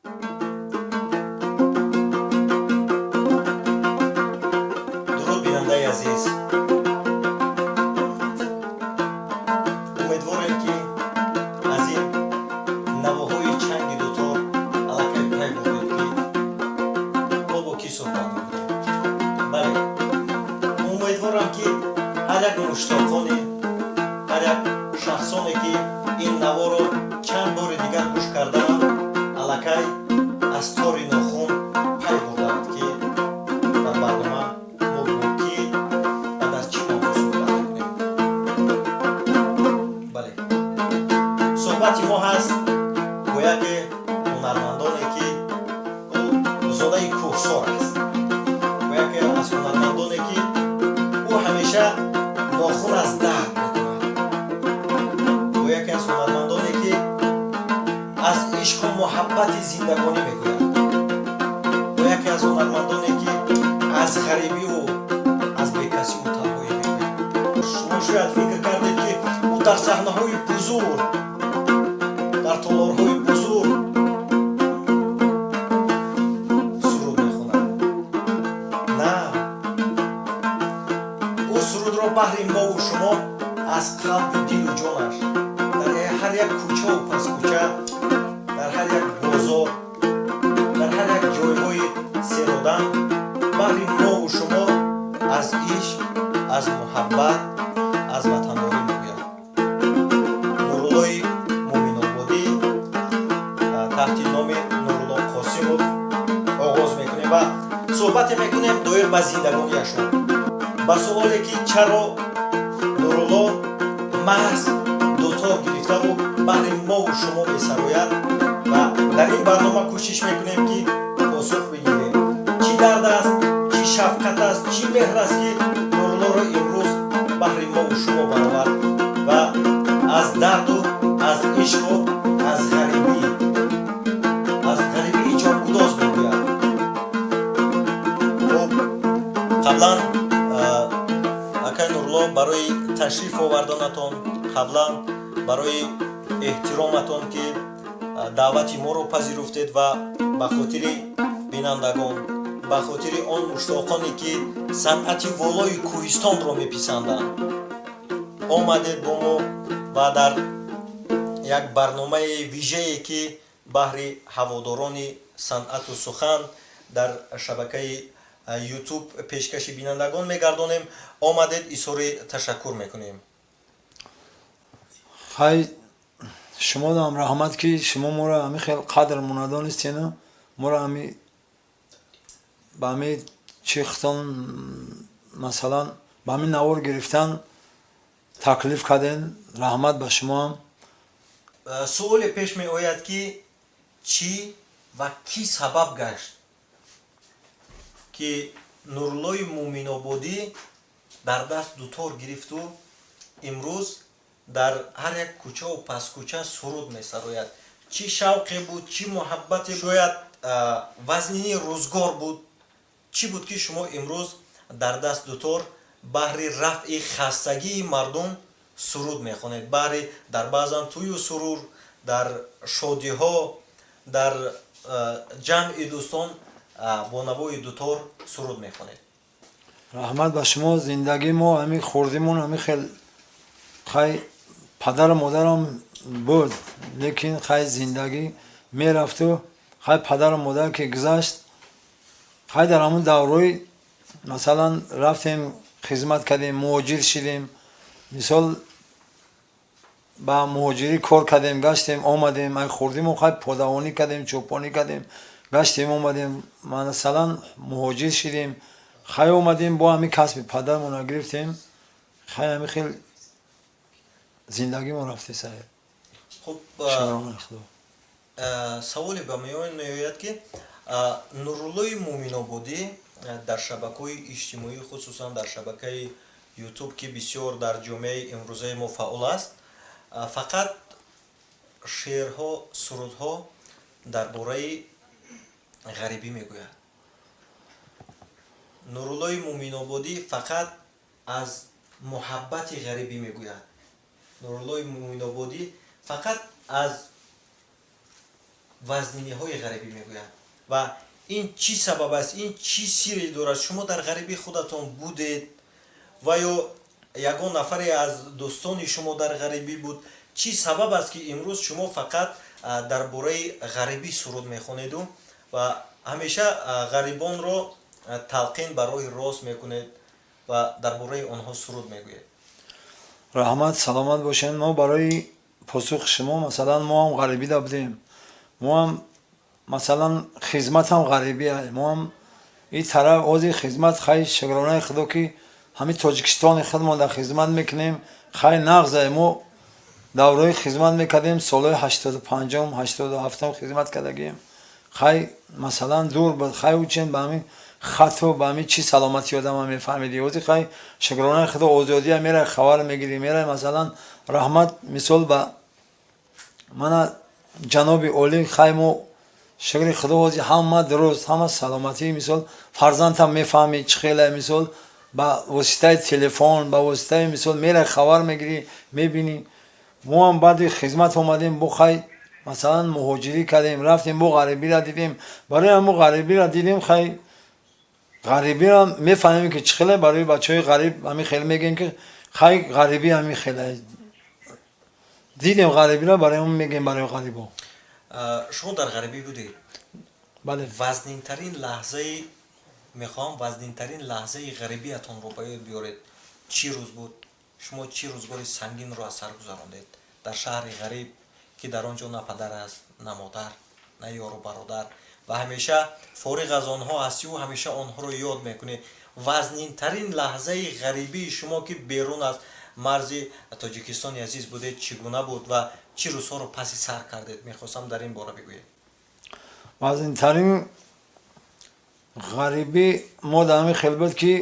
درود بیننده عزیز، امیدوارم که از این نواهای چنگ دوتار علاقه پی بودید که ما با کی صحبت میکنیم. بله، امیدوارم که هر یک مشتاقانی، هر یک شخصانی که این نوا رو چند بار دیگر گوش کردند علاقه از تاری ناخون پی بردند که در برنامه ما با کی بعد از چی موضوع صحبت میکنیم. بله، صحبتی ما هست گویا که هنرمندانی که او زاده کوهسار است، گویا که از هنرمندانی که او همیشه ناخون از درد میکند، گویا که از هنرمندانی که از عشق و محبت زندگانی میگوید، گویا که از هنرمندانی که از غریبی و از بیکسی و تنهایی میگوید. شما شاید فکر کردید که او در صحنه‌های بزرگ، در تالارهای بزرگ سرود میخواند. نه، او سرود را بهر ما و شما از قلب و دل و جانش در هر یک کوچه و پس کوچه، در هر یک بازار، در هر یک جایهای سرودن بهر ما و شما از عشق، از محبت، از وطن‌داری میگوید. نورالله مومن‌آبادی تحت نام نورالله قاسمов آغاز میکنیم و صحبت میکنیم دایر به زندگانیشون. با سوالی که چرا نورالله محض دوتا گرفته و بهر ما و شما میسراید و در این برنامه کوشش میکنیم که پاسخ بگیریم چی درد است، چی شفقت است، چی مهر است که نورالله را امروز بهر ما و شما برآورد و از درد و از عشق و از غریبی ایجاب گداز میگوید. خب، قبلا اکای نورالله برای تشریف آوردنتان، قبلا برای احترامتان که دعوت ما رو پذیرفتید و به خاطر بینندگان، به خاطر آن مشتاقانی که صنعت والای کوهستان رو میپسندند آمدید با ما و در یک برنامه ویژه‌ای که بهر هواداران صنعت و سخن در شبکه یوتیوب پیشکش بینندگان میگردانیم آمدید. اظهار تشکر میکنیم. خیلی شما دارم رحمت که شما ما را همی خیلی قدر منادانستین، ما را همی به همی چیختان مثلا به همی نوار گرفتن تکلیف کردین. رحمت به شما هم. سوال پیش می آید که چی و کی سبب گشت که نورالله مومن‌آبادی در دست دوتار گرفت و امروز در هر یک کوچه و پس کوچه سرود می سراید؟ چی شوقی بود، چی محبت، شاید وزنی روزگار بود، چی بود که شما امروز در دست دوتار بهر رفع خستگی مردم سرود می خوانید؟ بهر در بعضن توی و سرور، در شادی ها، در جمع دوستان با نوای دوتار سرود می خوانید. رحمت به شما. زندگی ما همی خوردیمون همی خیلی پدر و مادرم بود، لیکن خیلی زندگی می رفت و خیلی پدر و مادر که گذشت خیلی در همون دوروی مثلا رفتیم خدمت کردیم، مهاجر شدیم، مثال با مهاجری کار کردیم، گشتیم آمدیم، ای خوردیم و خیلی پادوانی کردیم، چوپانی کردیم، گشتیم آمدیم، مثلا مهاجر شدیم، خیلی آمدیم با همین کسب پدرمون گرفتیم، خیلی زندگی ما رفته سر. خب، سوالی به میان میآید که نورالله مومن‌آبادی در شبکه‌های اجتماعی خصوصا در شبکه یوتیوب که بسیار در جامعه امروزه ما فعال است، فقط شعرها، سرودها درباره غریبی میگوید. نورالله مومن‌آبادی فقط از محبت غریبی میگوید. نورالله مومن‌آبادی فقط از вазниниҳои ғарибӣ мегӯянд ва ин чӣ сабаб аст, ин чӣ сирре дорад? Шумо дар ғарибӣ худатон будед ва ё ягон нафаре аз дӯстони шумо дар ғарибӣ буд? Чӣ сабаб аст ки имрӯз шумо фақат дар бораи ғарибӣ суруд мехонеду ва ҳамеша ғарибонро талқин ба роҳи рост мекунед ва дар бораи онҳо суруд мегӯед? раҳмат, саломат бошед. мо барои посухи шумо, масалан мо ҳам ғарибида будем, мо ҳам масалан хизмат ҳам ғарибӣ аст. мо ҳам ин тараф ҳозир хизмат хай шукронаи худо ки ҳамин тоҷикистони худмон дар хизмат мекунем, хай нағзае. мо давраи хизмат мекардем, солҳои 85-ум 87-ум хизмат кардагем. хай масалан дур буд, хай учен ба ҳамин хату ба ҳамин чӣ саломатии одама мефаҳмиди. ҳозир хай шукронаи худо озодия мерай, хабар мегирӣ мерай. масалан раҳмат мисол ба мана ҷаноби олӣ, хай мо шукри худо ҳозир ҳама дуруст, ҳама саломатӣ, мисол фарзандам мефаҳмӣ чӣ хеле, мисол ба воситаи телефон, ба воситаи мисол мерай хабар мегирӣ, мебинӣ. мо ҳам баъди хизмат омадем, бо хай масалан муҳоҷирӣ кардем, рафтем, бо ғарибиро дидем. барои ҳамун ғарибиро дидем, хай ғарибиро мефаҳмем ки чӣ хеле. барои бачаҳои ғариб ҳамин хеле мегӯем ки хай ғарибӣ ҳамин хеле дидем, ғарибиро барои ҳамин мегӯем барои ғарибо. шумо дар ғарибӣ будед? бале. вазнинтарин лаҳзаи мехоҳам вазнинтарин лаҳзаи ғарибиатонро ба ёд биёред. чӣ рӯз буд? шумо чӣ рӯзгори сангинро аз сар гузарондед дар шаҳри ғариб, ки дар он ҷо на падар аст, на модар, на ёру бародар ва ҳамеша фориғ аз онҳо ҳастӣ ва ҳамеша онҳоро ёд мекунӣ? вазнинтарин лаҳзаи ғарибии шумо ки берун аз марзи тоҷикистони азиз будед чӣ гуна буд ва чӣ рӯзҳоро паси сар кардед? мехостам дар ин бора бигӯед. вазнинтарин ғарибӣ мо дар ҳамин хел буд ки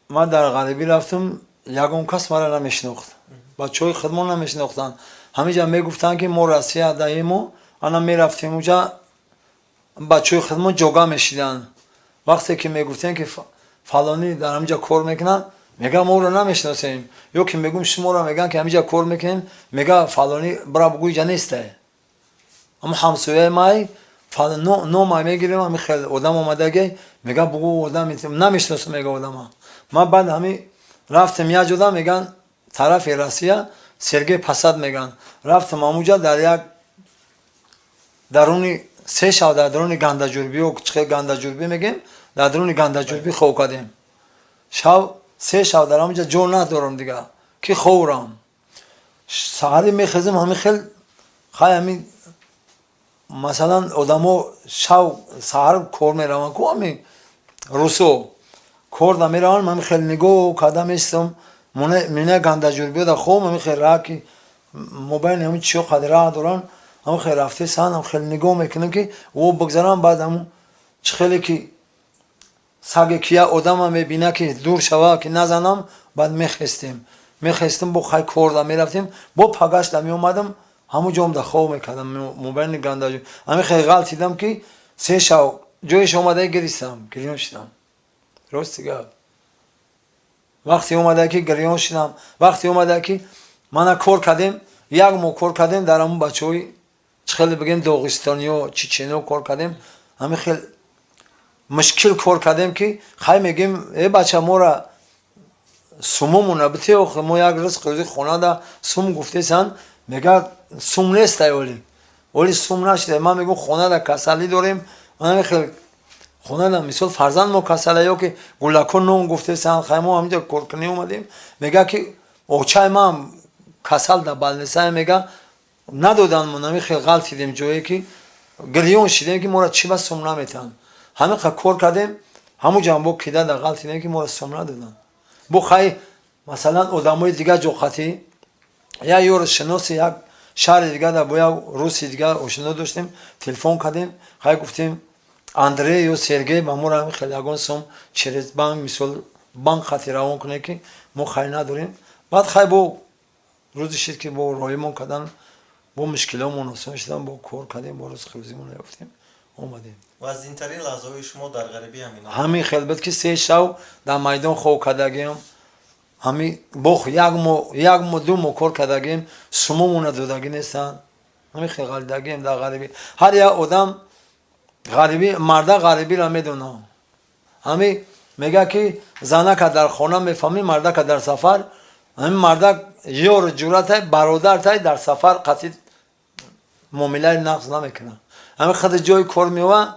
ман дар ғарибӣ рафтам, ягон кас мара намешинохт, бачаҳои худмон намешинохтанд. ҳаминҷа мегуфтанд ки мо россия даҳему, ана мерафтем уҷа, бачаҳои худмон ҷога мешиданд. вақте ки мегуфтем ки фалонӣ дар ҳаминҷа кор мекунад, мега моро намешиносем, ё ки мегӯм шуморо мегӯянд ки ҳаминҷа кор мекунем, мега фалонӣ бира бугӯ иҷа нестае, аммо ҳамсояи май номай мегирем, ҳамин хел одам омадаги мега бугӯ одам намешиносам, мега одама. ман баъд ҳамин рафтем як ҷода, меган тарафи россия, Сергей Посад меган. рафтам ҳамунҷа дар як даруни се шав дар даруни гандаҷурбӣ, чӣ гандаҷурбӣ мегем, дар даруни гандаҷурбӣ хоб кардем. се шав дар ҳамунҷа ҷо надорам дига ки ховрам. саҳари мехезем, ҳамин хел хай ҳамин масалан одамо шав саҳар кор мераванд, ку ҳамин рӯсо корда мераванд, ҳамин хел нигоҳ карда меистам, мина гандаҷурбиёда хоб, ҳамин хел ра ки мобайни ҳамин чиё қадр ра доранд, ҳамин хел рафте саҳан, ҳамин хел нигоҳ мекунем ки о бигзарам, баъд ҳамун чӣ хеле ки саге ки як одама мебина ки дур шава ки назанам, баъд мехестем бо хай корда мерафтем, бо пагашда меомадам, ҳамун ҷомда хоб мекардам, мобайни гандаҷурбӣ. ҳамин хел ғалтидам ки се шав ҷоиш омадаи гиристам, гирён шидам. рости гап вақте омада ки гирён шидам, вақте омада ки мана кор кардем, як моҳ кор кардем дар ҳамун бачаҳои чӣ хеле бигем доғистониё, чечениё кор кардем, ҳамин хел мушкил кор кардем ки хай мегем э бача мора сумумона бите, охи мо як рӯз қӯзи хонада сум гуфтесанд, мега сум нестай, оли сум нашида. ман мегӯм хонада касалӣ дорем, ҳамин хел хонада мисол фарзанд мо касала, ё ки гулакон ном гуфтесанд, хай мо ҳаминҷа коркунӣ омадем, мега ки очаи ман касал да балнесае, мега надоданд. мо ҳамин хел ғалтидем, ҷое ки гирён шидем ки мора чӣ ба сум наметиҳанд. ҳамин хел кор кардем, ҳамунҷа бо кида да ғалтидем ки мора сум надоданд. бо хай масалан одамои дига ҷоқатӣ, як ёрушиноси як шаҳри дига да бо як рӯси дига ошино доштем, телефон кардем, хай гуфтем Андрей ё Сергей ба мора ҳамин хел ягон сум через банк, мисол банк хати равон кунед ки мо хай надорем. баъд хай бо рӯзи шид ки бо роҳимон кардан, бо мушкиломон осон шидан, бо кор кардем, бо рӯзи рӯзимон ёфтем, омадем. вазнинтарин лаҳзаҳои шумо дар ғарибӣ ҳамин хел буд ки се шав дар майдон хоб кардагем, ҳамин бо як моҳ ду моҳ кор кардагем, сумумона додагӣ нестанд, همین خیلی غلطگی هم در غریبی هر یک آدم غریبی مرده غریبی را میدونه همین میگه که زنه که در خانه میفهمی مرده که در سفر همین مرده یور جورت های برادر تای در سفر قطعی معامله نقص نمیکنه همین خود جای کار میوه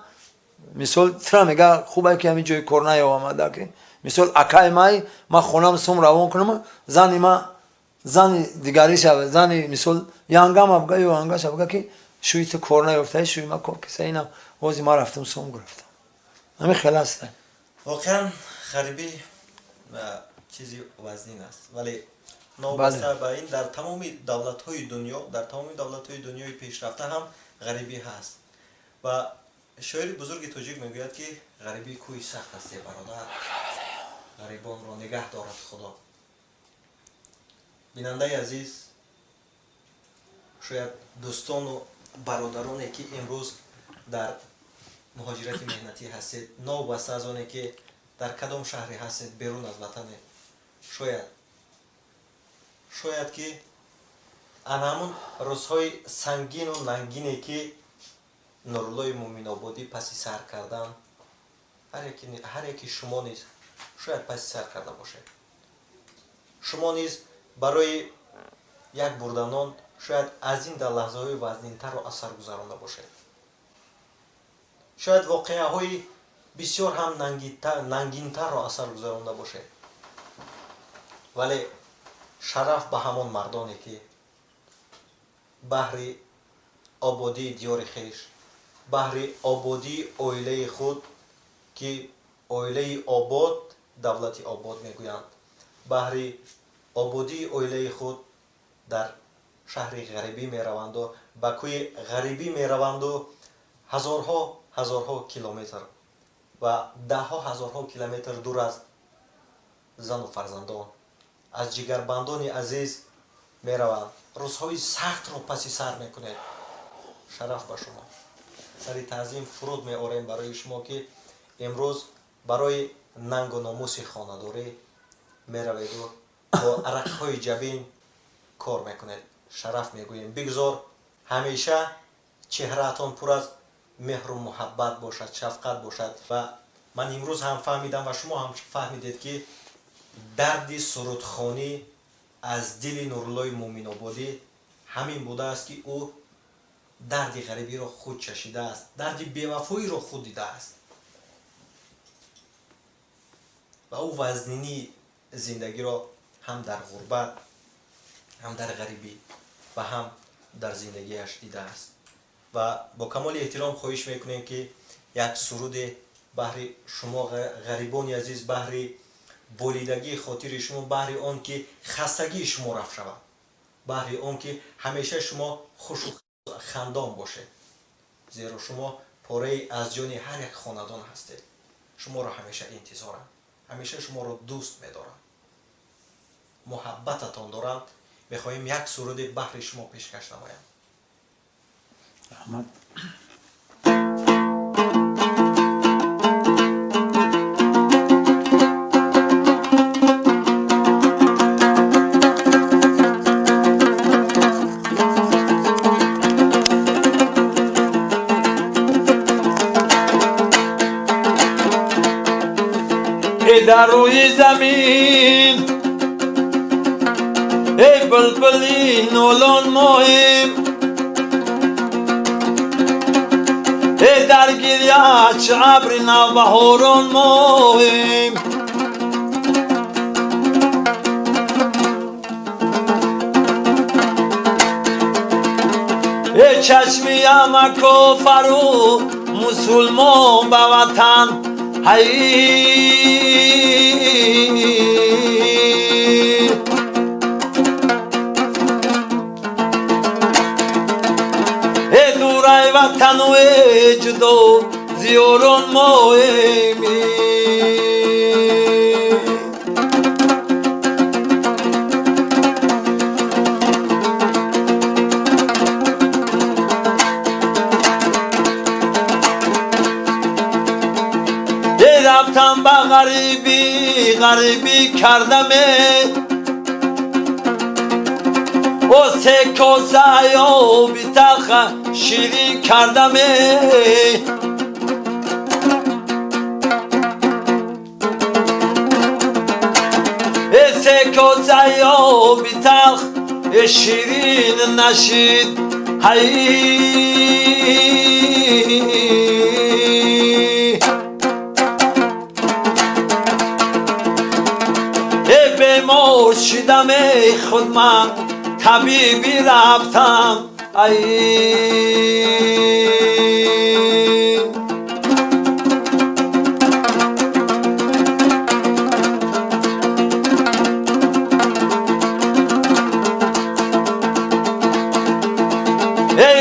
مثال ترا میگه خوبه که همین جای کار نیامده که مثال اکای ما خونم سوم روان کنم زنی ما زن دیگری شود زنی مثال یانگام ابگا یا یانگاش ابگا که شوی تو کار نیفته شوی ما کار کسی اینا وزی ما رفتم سوم گرفتم همین خلاصه واقعا غریبی چیزی وزنین است ولی نوبسته به این در تمام دولت‌های دنیا در تمام دولت‌های دنیای پیشرفته هم غریبی هست و شاعر بزرگ تاجیک میگوید که غریبی کوی سخت است برادر غریبان را نگه دارد خدا بیننده عزیز شاید دوستان و برادرانی که امروز در مهاجرت مهنتی هستید نوبسته از آنه که در کدام شهری هستید بیرون از وطن شاید که همون روزهای سنگین و ننگینی که نورالله مومن آبادی پسی سر کردن هر یکی شما نیز شاید پسی سر کرده باشه شما نیز برای یک بردنان شاید از این در لحظه های وزنینتر و اثر گذرانده باشه شاید واقعه های بسیار هم ننگینتر و اثر گذرانده باشه ولی شرف به همان مردانی که بهر آبادی دیار خیش بهر آبادی اویله خود که اویله آباد دولت آباد میگویند بهر آبادی اویله خود در شهر غریبی میروند و به کوی غریبی میروند و هزارها کیلومتر و دهها هزارها کیلومتر دور از زن و فرزندان از جگربندان عزیز میروند روزهای سخت رو پسی سر میکنید شرف به شما سری تعظیم فرود میآوریم برای شما که امروز برای ننگ و ناموس خانه‌داری میروید و با عرقهای جبین کار میکنید شرف میگوییم بگذار همیشه چهرهتان پر از مهر و محبت باشد شفقت باشد و من امروز هم فهمیدم و شما هم فهمیدید که درد سرودخوانی از دل نورالله مومن آبادی همین بوده است که او درد غریبی را خود چشیده است درد بی‌وفایی را خود دیده است و او وزنینی زندگی را هم در غربت هم در غریبی و هم در زندگیش دیده است و با کمال احترام خواهش میکنیم که یک سرود بهر شما غریبان عزیز بهر بریدگی خاطر شما بهر آن که خستگی شما رفت شود بهر آن که همیشه شما خوش و خندان باشه زیرا شما پاره از جان هر یک خاندان هستید شما را همیشه انتظارند همیشه شما را دوست می‌دارند محبتتان دارند می‌خواهیم یک سرود بهر شما پیشکش نماییم رحمت در روی زمین ای بلبلی نولان مهم ای در گریه ابر نوبهاران مهم ای چشمی همه کافر و مسلمان به وطن ای دورای وطن و جدا زیاران مهمی رفتم به غریبی کردم سه کاسه آبی تلخ شیرین کردم سه کاسه آبی تلخ شیرین نشید بیمار شدم خود من طبیبی رفتم ای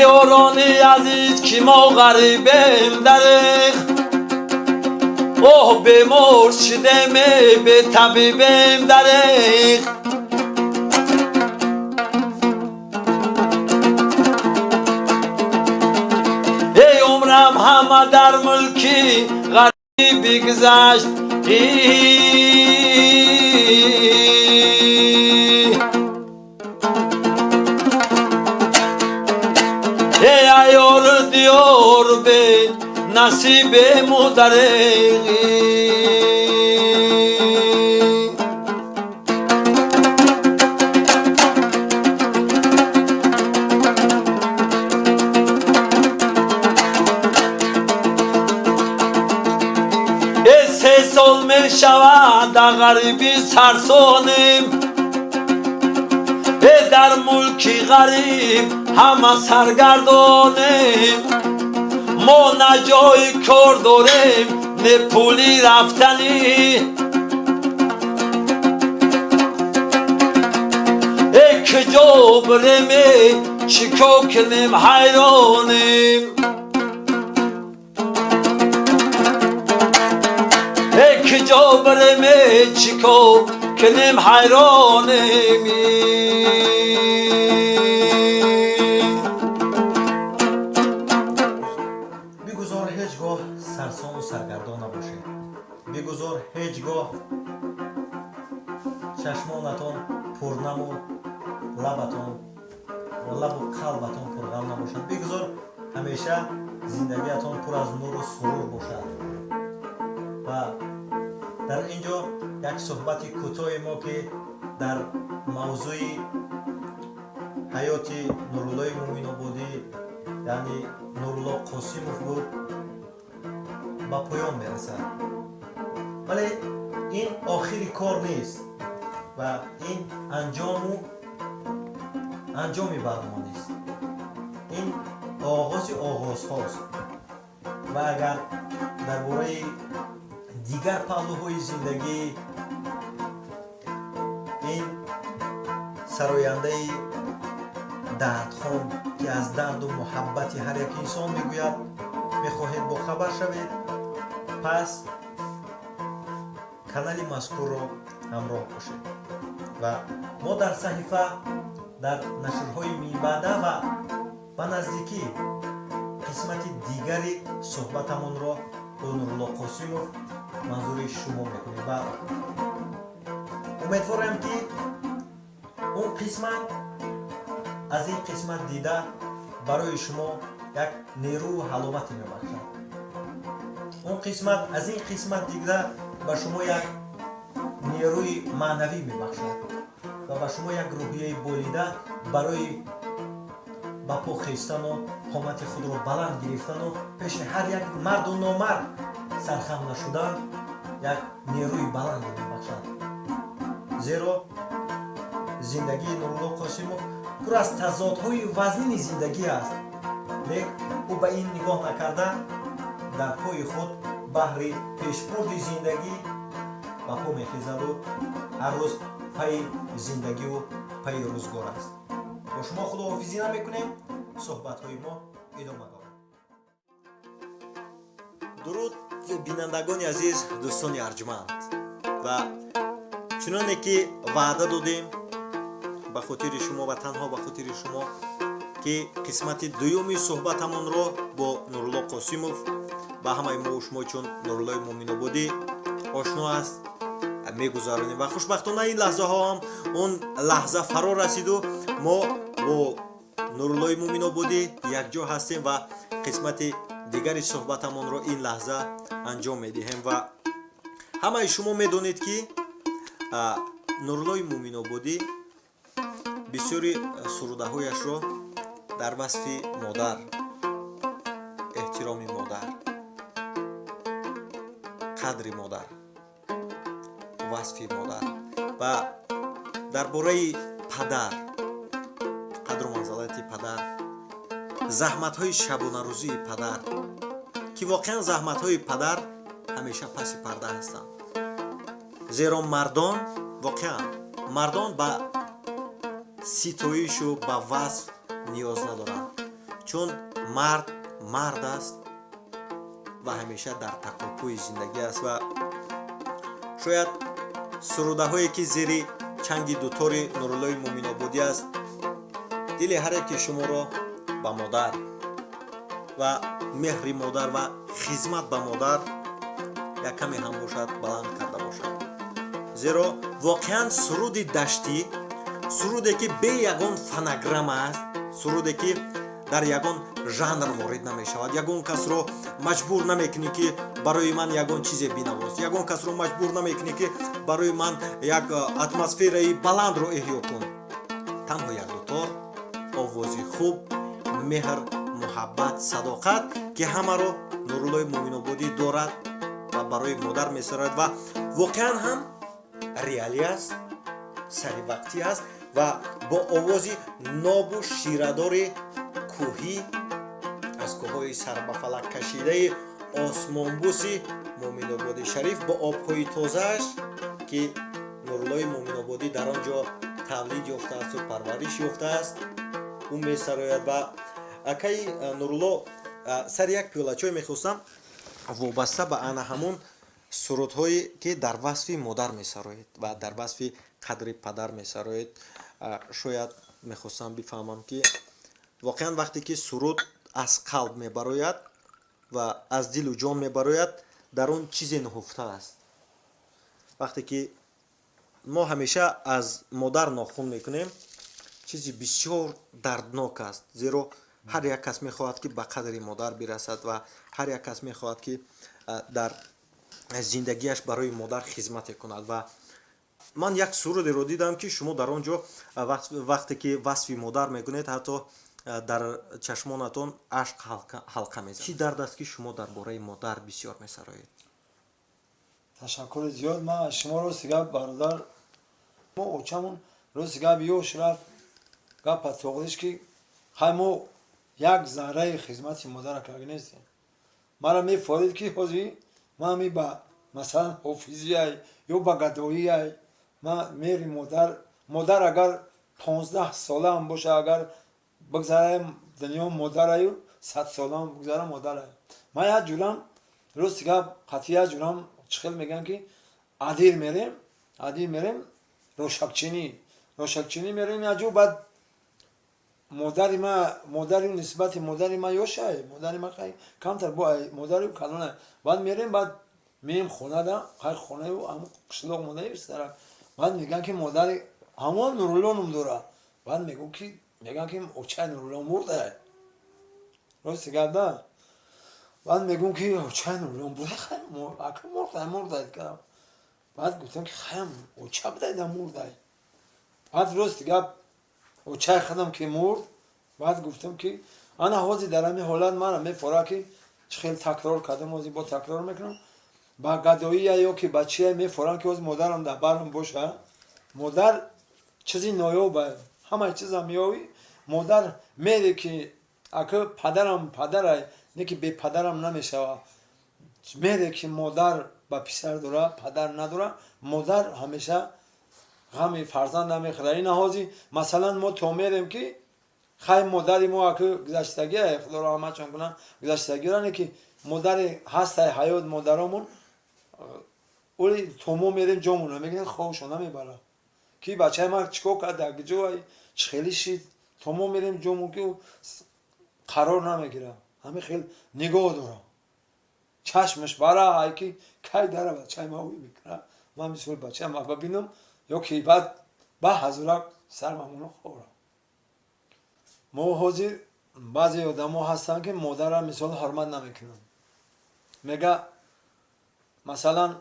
یارانی عزیز که ما غریبیم داره اوه بیمار شدم به طبیبیم داره ای عمرم همه در ملکی غریبی گذشت ای یار دیار به نصیب مدرقی سه سال می شود در غریبی سرسانیم در ملکی غریب همه سرگردانیم ما نه جای کار داریم نه پولی رفتنی ای کجا بریم چیکار کنیم حیرانیم ای کجا بریم چیکار کنیم حیرانیم سرسام و سرگردان نباشه بگذار هیچگاه چشمانتان پرنم و لبتان و لب و قلبتان پرغم نباشد بگذار همیشه زندگیتان پر از نور و سرور باشد و در اینجا یک صحبت کوتاه ما که در موضوع حیات نورالله مومن آبادی یعنی نورالله قاسموف بود با پایان میرسد ولی این آخری کار نیست و این انجامی برنامه نیست این آغاز هاست و اگر درباره دیگر پهلوهای زندگی این سراینده دردخوان که از درد و محبت هر یک انسان میگوید میخواهید با خبر شوید پس کانال مذکور رو همراه باشید و ما در صحیفه در نشرهای میبعده و به نزدیکی قسمت دیگری صحبتمون را با نورالله قاسموف منظور شما میکنیم و امیدوارم که اون قسمت از این قسمت دیده برای شما یک نیرو و حلاوتی میبخشد اون قسمت از این قسمت دیگه به شما یک نیروی معنوی میبخشد و به شما یک روحیه بریده برای با پا خیستن و قامت خود را بلند گرفتن و پیش هر یک مرد و نامرد سرخم نشدن یک نیروی بلند میبخشد زیرا زندگی نورالله قاسموف پر از تضادهای وزنی زندگی است لیک او به این نگاه نکرده در پای خود بحری پیشبرد زندگی با پا میخیزد و هر روز پای زندگی و پای روزگار است با شما خداحافظی نمیکنیم صحبت های ما ادامه دارد درود بینندگان عزیز دوستان ارجمند و چنانه که وعده دادیم به خاطر شما و تنها به خاطر شما که قسمت دومی صحبتمون رو با نورالله قاسموف با همه ما و شما چون نورالله مومن آبادی آشنا است میگذارونیم و خوشبختانه این لحظه ها هم اون لحظه فرا رسید و ما бо Нуруллои Муминободӣ якҷо ҳастем ва қисмати дигари суҳбатамонро ин лаҳза анҷом медиҳем ва ҳамаи шумо медонед ки Нуруллои Муминободӣ бисёри сурудаҳояшро дар васфи модар, эҳтироми модар, қадри модар, васфи модар ва дар бораи падар, қадру манзалати падар, заҳматҳои шабонарӯзии падар, ки воқеан заҳматҳои падар ҳамеша паси парда ҳастанд. Зеро мардон воқеан мардон ба ситоишу ба васф ниёз надоранд, чун мард мард аст ва ҳамеша дар такопӯи зиндагӣ аст ва шояд сурудаҳое ки зери чанги дутори Нуруллои Муминободӣ аст дили ҳар яке шуморо ба модар ва меҳри модар ва хизмат ба модар якаме ҳам бошад баланд карда бошад. Зеро воқеан суруди даштӣ, суруде ки бе ягон фонограмма аст, суруде ки дар ягон жанр ворид намешавад, ягон касро маҷбур намекунӣ ки барои ман ягон чизе бинавоз, ягон касро маҷбур намекунӣ ки барои ман як атмосфераи баландро эҳё кун. Танҳо як дутор, овози хуб, меҳр, муҳаббат, садоқат ки ҳамаро Нуруллои Муминободӣ дорад ва барои модар месарад ва воқеан ҳам реалӣ аст, саривақтӣ аст ва бо овози нобу ширадори кӯҳӣ аз кӯҳҳои сарбафалак кашидаи осмонбӯси Муминободӣ шариф бо обҳои тозааш ки Нуруллои Муминободӣ дар он ҷо тавлид ёфтааст ва парвариш ёфтааст, ӯ месарояд ва акаи Нурулло сари як пиёла чой мехостам вобаста ба ана ҳамон сурудҳое ки дар васфи модар месароед ва дар васфи қадри падар месароед. Шояд мехостам бифаҳмам ки воқеан вақте ки суруд аз қалб мебарояд ва аз дилу ҷон мебарояд, дар он чизе нуҳуфта аст. Вақте ки мо ҳамеша аз модар нохун мекунем, чизи бисёр дарднок аст, зеро ҳар як кас мехоҳад ки ба қадри модар бирасад ва ҳар як кас мехоҳад ки дар зиндагиаш барои модар хизмате кунад ва ман як сурудеро дидам ки шумо дар он ҷо вақте ки васфи модар мекунед ҳатто дар чашмонатон ашқ ҳалқа мезанад. Чӣ дард аст ки шумо дар бораи модар бисёр месароед? Ташаккури зиёд. Ман шумо рости гап бародар, мо очамон рости гап ёш рафт гапа тоғдиш ки хай мо як зарраи хизмати модара карда нестем. Мара мефорид ки ҳозир ман ми ба масалан ҳофизияй ё ба гадоияй ман мери модар агар 15 солаам боша, агар бигзараем дунё модараю 100 солаам бигзара модараю. Ман як ҷурам рости гап қатъи як ҷурам чихел мегӯям ки адир мерем рошакчинӣ мерем як ҷо, баъд модари нисбати модари ман ёшай, модари ман хай камтар бо модари калонай, баъд мерем, баъд меем хонада, хай хонаю ҳамон қишлоқ модаи сара, баъд мегӯям ки модари ҳамон Нурулло ном дора, баъд мегӯям ки очаи Нурулло мурдай. Рости гап да, баъд мегӯям ки очаи Нурулло бурда, хай ака мурдай кардам. Баъд гуфтам ки хаям оча бидайда мурдай. Баъд рости гап очаи худам ки мурд, баъд гуфтам ки ана ҳозир дар ҳамин ҳолат мара мефора ки чихел такрар кардам, ҳозир бо такрар мекунам ба гадоия ё ки ба чия мефорам ки ҳозир модарам дар барам боша. Модар чизи ноёба, ҳамаи чизам меёбӣ. Модар мере ки ака падарам падарай, не ки бепадарам намешава. Мере ки модар ба писар дора, падар надора, модар ҳамеша ғами фарзандам мехӯрад. Ина ҳозир масалан мо то мерем ки хай модари мо ака гузаштагиай, худоро ҳамаатшон кунад, гузаштагиро не ки модари ҳастай ҳаёт модаромон оли то мо мерем ҷомона мегӯяд ховшо намебара ки бачаи ман чикор кард дар ҷои чихели шид, то мо мерем ҷомон ки қарор намегирад, ҳамин хел нигоҳ дора, чашмаш бара ай ки кай дара бачаи ман ӯй мекунад, ман мисол бачаи ман бабинам ё ки баъд ба ҳазурак сармамоно хора. мо ҳозир баъзе одамо ҳастанд ки модарро мисол ҳурмат намекунанд. мега масалан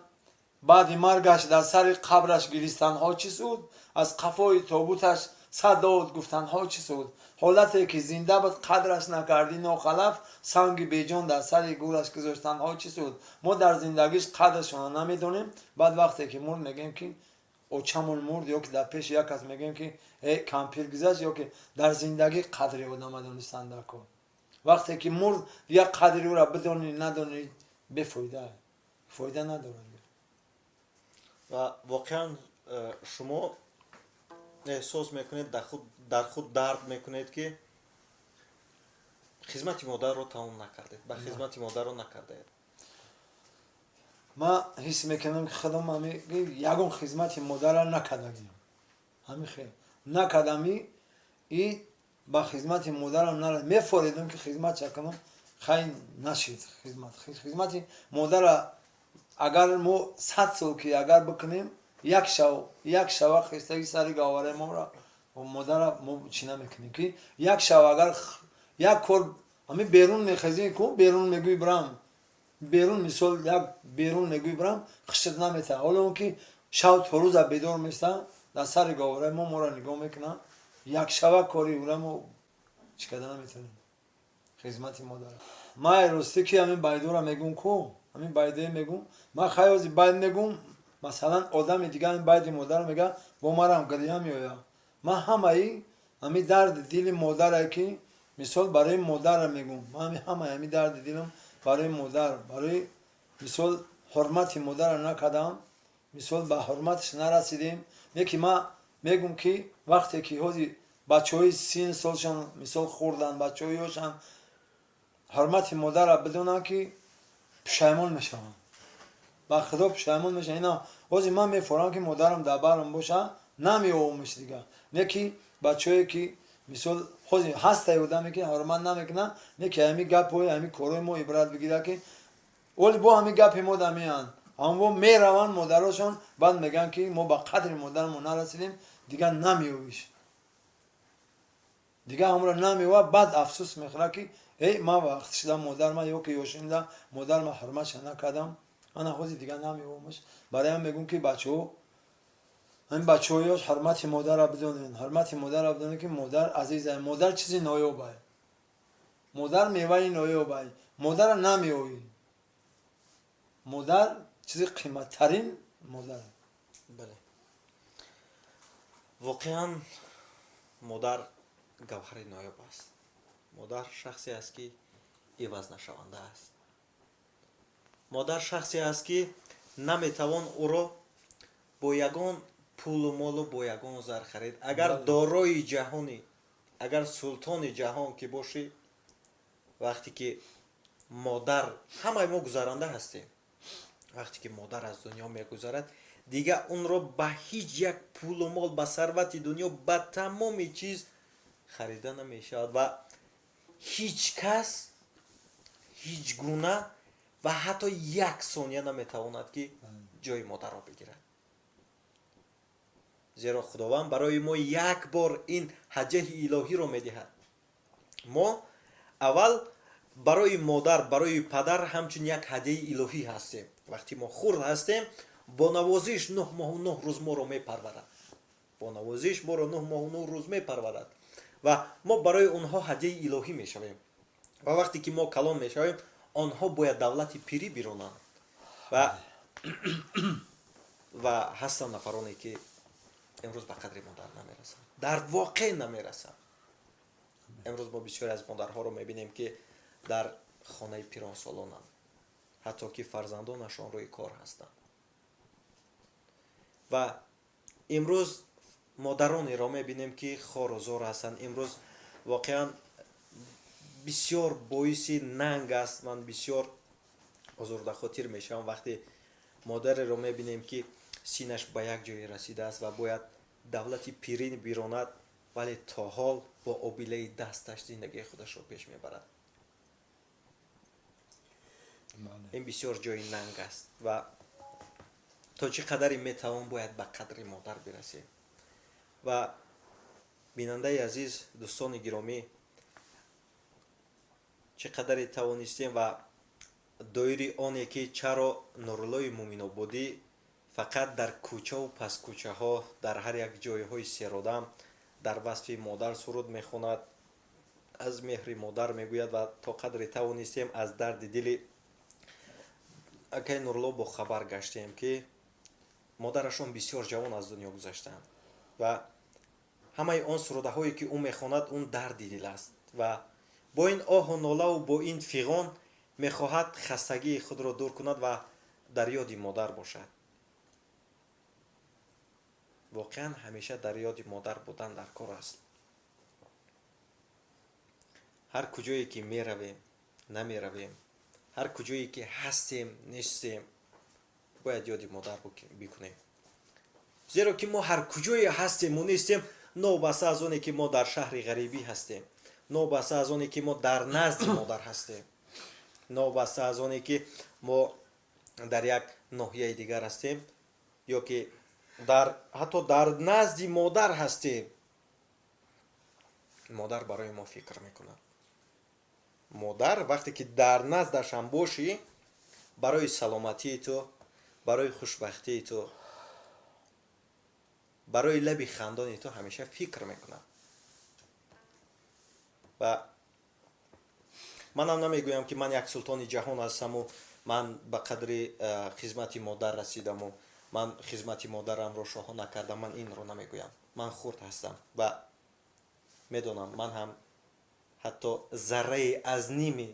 баъди маргаш дар сари қабраш гиристанҳо чӣ суд, аз қафои тобуташ садод гуфтанҳо чӣ суд. ҳолате ки зинда буд қадраш накарди нохалаф, санги беҷон дар сари гӯраш гузоштанҳо чӣ суд. мо дар зиндагиш қадрашонро намедонем, баъд вақте ки мурд мегӯем ки очамон мурд, ё ки дар пеши як кас мегӯем ки кампир гузашт, ё ки дар зиндагӣ қадри одама донистан дар кор. вақте ки мурд як қадри ӯро бидонӣ надонӣ бефоида, фоида надорад. ва воқеан шумо эҳсос мекунед, дар худ дард мекунед ки хизмати модарро тамом накардед, ба хизмати модарро накардаед. ман ҳис мекунам ки худам ягон хизмати модарро накардагим. ҳамин хел накардами и ба хизмати модарам нара мефоридам ки хизмат чакунам, хай нашид хизмат. Хизмати модарра агар мо 100 сол ки агар бикунем, як шава хистаги сари гавараи моро модарра мо чӣ намекунем ки як шава агар як кор ҳамин берун мехезем ку берун мегӯй брам, берун мисол як берун мегӯй брам хишт наметавад. ҳоло он ки шав то рӯза бедор места дар сари гавараи мо моро нигоҳ мекунад, як шава кори ура мо чӣ карда наметавонем. хизмати модар ман рости ки ҳамин байдора мегум ку ҳамин байдае мегум, ман хаёзи байд мегум. масалан одами дигар ҳамин байди модар мега бо марам гирия меояд. ман ҳамаи ҳамин дарди дили модаре ки мисол барои модарра мегум, ман ҳамаи ҳамин дарди дилам барои модар, барои мисол ҳурмати модарра накардам, мисол ба ҳурматаш нарасидем. неки ман мегум ки вақте ки ҳозир бачаҳои 30 солшон мисол хурдан, бачаҳои ёшан ҳурмати модарра бидонанд ки пушаймон мешаванд, ба худо пушаймон мешаванд. ина ҳозир ман мефорам ки модарам дар барам боша, намеовумш дигар. не ки бачаҳое ки мисол ҳозир ҳастаи одаме ки ҳурмат намекунанд, не ки ҳамин гапҳои ҳамин корои мо ибрат бигирад ки оли бо ҳамин гапи мо дамеянд, аммо мераванд модарошон, баъд мегӯянд ки мо ба қадри модарамон нарасидем, дигар намеовиш, дигар ҳамро намеова. баъд афсӯс мехӯрад ки ман вақти шуда модарма ё ки ёшинида модарма ҳурматша накардам, ана ҳозир дигар намеовамш. барои ҳам мегӯм ки бачаҳо ҳамин бачаҳои ёш ҳурмати модарра бидонанд, ҳурмати модарра бидонанд ки модар азиза, модар чизи ноёбай, модар меваи ноёбай, модарра намеоӣ, модар чизи қиматтарин модар. бале, воқеан модар гавҳари ноёб аст. модар шахсе аст ки ивазнашаванда аст. модар шахсе аст ки наметавон ӯро бо ягон пулу молу бо ягон зар харид. агар дорои ҷаҳонӣ, агар султони ҷаҳон ки бошӣ, вақте ки модар, ҳамаи мо гузаранда ҳастем, вақте ки модар аз дунё мегузарад, дигар унро ба ҳеҷ як пулу мол, ба сарвати дунё, ба тамоми чиз харида намешавад ва ҳеҷ кас ҳеҷ гуна ва ҳатто як сония наметавонад ки ҷои модарро бигирад. зеро худованд барои мо як бор ин ҳаҷаи илоҳиро медиҳад. мо аввал барои модар, барои падар ҳамчун як ҳадияи илоҳӣ ҳастем. вақти мо хурд ҳастем, бо навозиш 9 моҳу 9 рӯз моро мепарварад, бо навозиш моро 9 моҳу 9 рӯз мепарварад ва мо барои онҳо ҳадияи илоҳӣ мешавем. ва вақте ки мо калон мешавем, онҳо бояд давлати пирӣ биронанд ва ҳастанд нафароне ки امروز به قدر مادر نمیرسن، در واقع نمیرسن. امروز ما بسیاری از مادرها رو میبینیم که در خانه پیران سالانند، حتی که فرزندانشان روی کار هستند. و امروز مادرانی را میبینیم که خوار و زار هستند. امروز واقعا بسیار باعث ننگ است. من بسیار آزرده خاطر میشم وقتی مادر را میبینیم که سینش به یک جای رسیده است و باید دولت پیرین بیراند، ولی تا حال با آبیله دستش زندگی خودش را پیش میبرد. این بسیار جای ننگ است و تا چه قدری میتوان باید به قدر مادر برسیم. و بیننده عزیز، دوستان گرامی، چه قدری توانستیم و دایره آنی که چرا نوراللهی مومن‌آبادی فقط در کوچه و پس کوچه ها در هر یک جای های سرودم در وصف مادر سرود میخواند، از مهر مادر میگوید و تا قدری توانستیم از درد دل اکای نورالله با خبر گشتیم که مادرشون بسیار جوان از دنیا گذشتند و همه آن سروده هایی که او میخواند اون درد دل است و با این آه و ناله و با این فیغان میخواهد خستگی خود را دور کند و در یاد مادر باشد. واقعا همیشه در یاد مادر بودن در کار است. هر کجایی که می رویم نمی رویم، هر کجایی که هستیم نیستیم، باید یاد مادر بکنیم. زیرا که ما هر کجایی هستیم و نیستیم، نوبسته از اونی که ما در شهر غریبی هستیم، نوبسته از اونی که ما در نزد مادر هستیم، نوبسته از اونی که ما در یک ناحیه دیگر هستیم یا که حتی در نزد مادر هستیم. مادر برای ما فکر میکنه. مادر وقتی که در نزدش هم باشی، برای سلامتی تو، برای خوشبختی تو، برای لب خندان تو همیشه فکر میکنه. و من هم نمیگویم که من یک سلطان جهان هستم و من به قدر خدمت مادر رسیدم و من خدمت مادرم رو شاها نکردم. من این رو نمیگویم. من خرد هستم و میدونم من هم حتی ذره از نیمی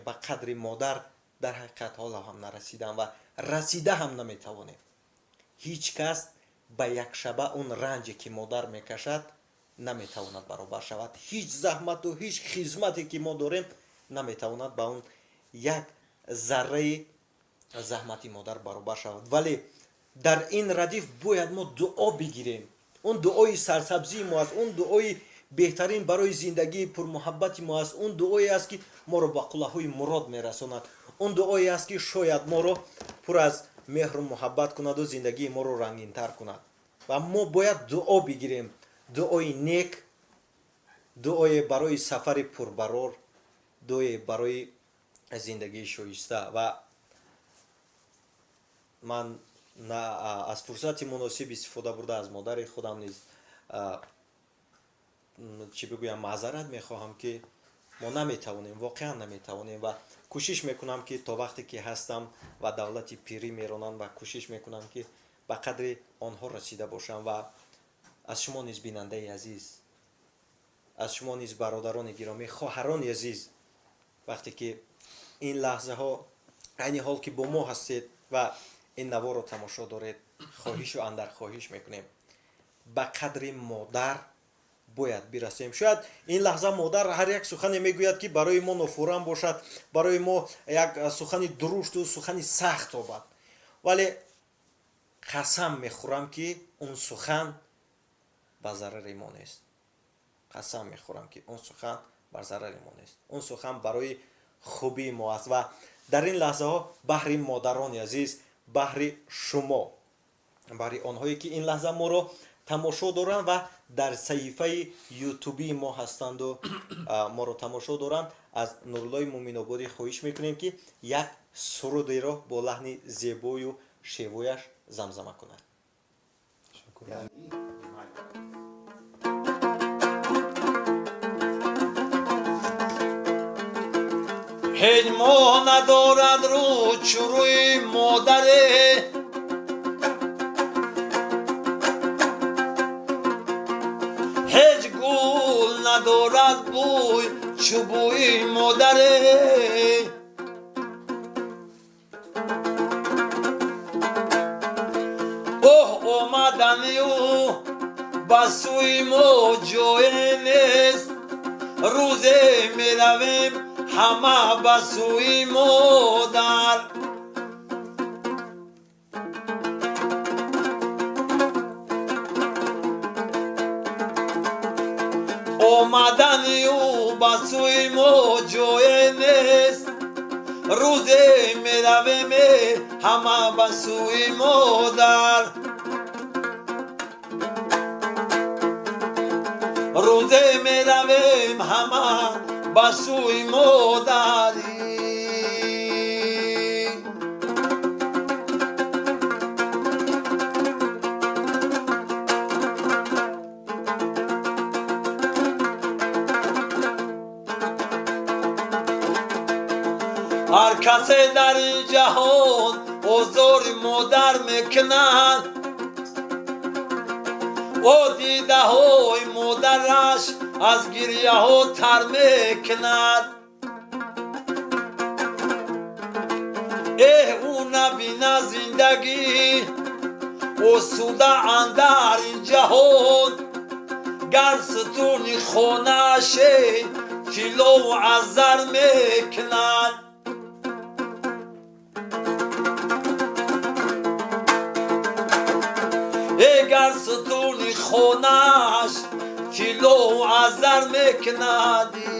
به قدر مادر در حقیقت حالا هم نرسیدم و رسیده هم نمیتوانم. هیچ کس به یک شبه اون رنجی که مادر میکشد نمیتواند برابر شود. هیچ زحمت و هیچ خدمتی که ما داریم نمیتواند با اون یک ذره زحمتی مادر برابر شود. ولی در این ردیف باید ما دعا بگیریم. اون دعای سرسبزی ما است، اون دعای بهترین برای زندگی پر محبت ما است، اون دعایی است که ما رو به قله‌های مراد میرساند، اون دعایی است که شاید ما رو پر از مهر و محبت کند و زندگی ما رو رنگین تر کند. و ما باید دعا بگیریم، دعای نیک، دعای برای سفر پربرار، دعای برای زندگی شایسته. و من از فرصت مناسب استفاده برده از مادر خودم نیز چی بگویم معذرت میخواهم که ما نمیتوانیم، واقعا نمیتوانیم و کوشش میکنم که تا وقتی که هستم و دولت پیری میرانم و کوشش میکنم که به قدر آنها رسیده باشم. و از شما نیز بیننده عزیز، از شما نیز برادران گرامی، خواهران عزیز، وقتی که این لحظه ها عین حال که با ما هستید و این نوا رو تماشا دارید، خواهش و اندر خواهش میکنیم به قدر مادر باید برسیم. شاید این لحظه مادر هر یک سخنی میگوید که برای ما نافوران باشد، برای ما یک سخنی درشت و سخنی سخت بود، ولی قسم میخورم که اون سخن به ضرر ما نیست. قسم میخورم که اون سخن بر ضرر ما نیست. اون سخن برای خوبی ما است. و در این لحظه ها بهر مادران عزیز، بهر شما، برای آنهایی که این لحظه ما رو تماشا دارند و در صفحه یوتیوبی ما هستند و ما رو تماشا دارند، از نورالله مومن‌آبادی خواهش میکنیم که یک سرودی را با لحن زیبای و شیوایش زمزمه کنند. هیچ ما ندارد رو چروی مادره، هیچ گل ندارد بوی چوبوی مادره. اوه آمدنی و بسوی ما جای نیست، روزه می رویم همه بسوی مادر. آمدنی و بسوی ما جای نیست، روزه می رویم همه بسوی مادر. روزه می رویم همه ба сӯи модарӣ. ҳар касе дар ин ҷаҳон озори модар мекунад, о дидаҳои модараш аз гирьяҳо тар мекунад. ӯ набина зиндагӣ осуда андар ин ҷаҳон, гар сутуни хонааше филову аз зар мекунад. гар сутуни хонааш филову аз зар мекунадӣ.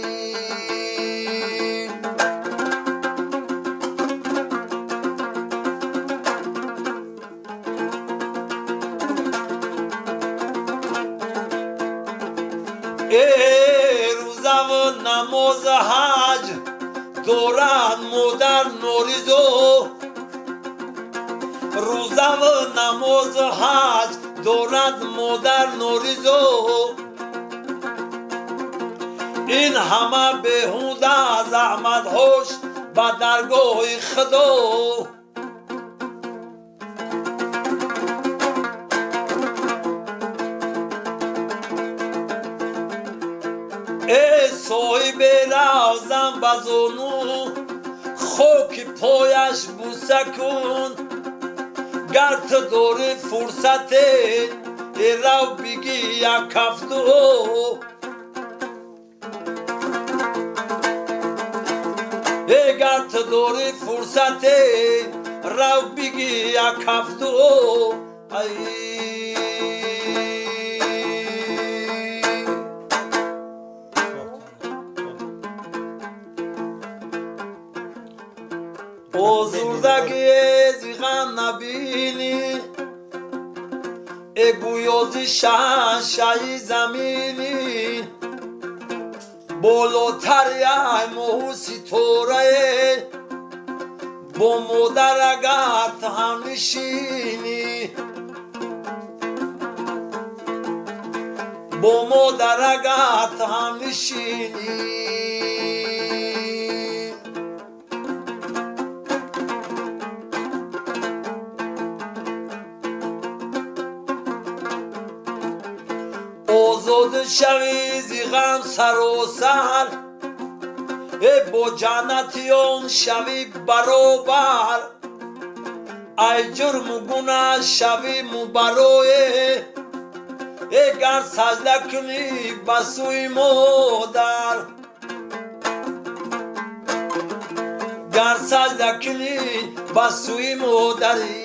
рӯзаву намозу ҳаҷ дорад модар норизо, рӯзаву намозу ҳаҷ дорад модар норизо. ин ҳама беҳуда заҳматҳош ба даргоҳи худо. соҳиби равзан ба зону хоки пояш буса кун, гар ту дорӣ фурсате рав бигӣ як ҳафту. гар ту дорӣ фурсате рав бигӣ як ҳафту. озурдаги зиған набини, гӯёзи шаҳншаҳи замини, болотари ай моҳу ситорае, бо модар агар ту ҳам нишинӣ, бо модар агар ту ҳам нишинӣ. озоду шавӣ зиғам саросар, бо ҷаннатиён шавӣ баробар. ай ҷурму гунаҳ шавӣ мубарое, гар сажда кунӣ ба сӯи модар, гар сажда кунӣ ба сӯи модарӣ.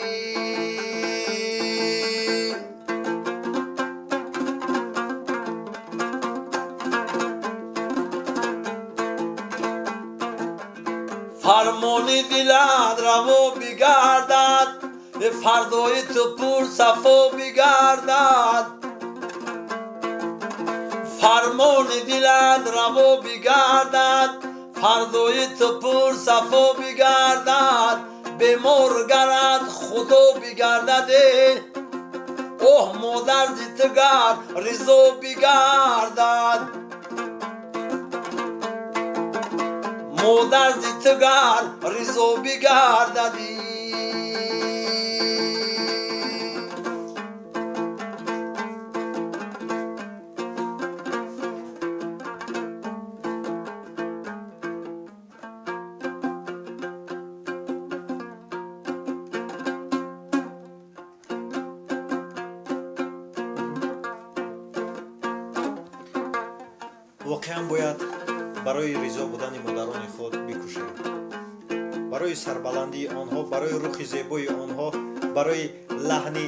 фармони дилат раво бигардад, фардои ту пур сафо бигардад. фармони дилат раво бигардад, фардои ту пур сафо бигардад. бемор гарад худо бигардаде, оҳ модар зи ту гар ризо бигардад. модар зи ту гар ризо бигардадӣ. воқеан бояд барои ризо будани модарони худ бикӯшем, барои сарбаландии онҳо, барои рухи зебои онҳо, барои лаҳни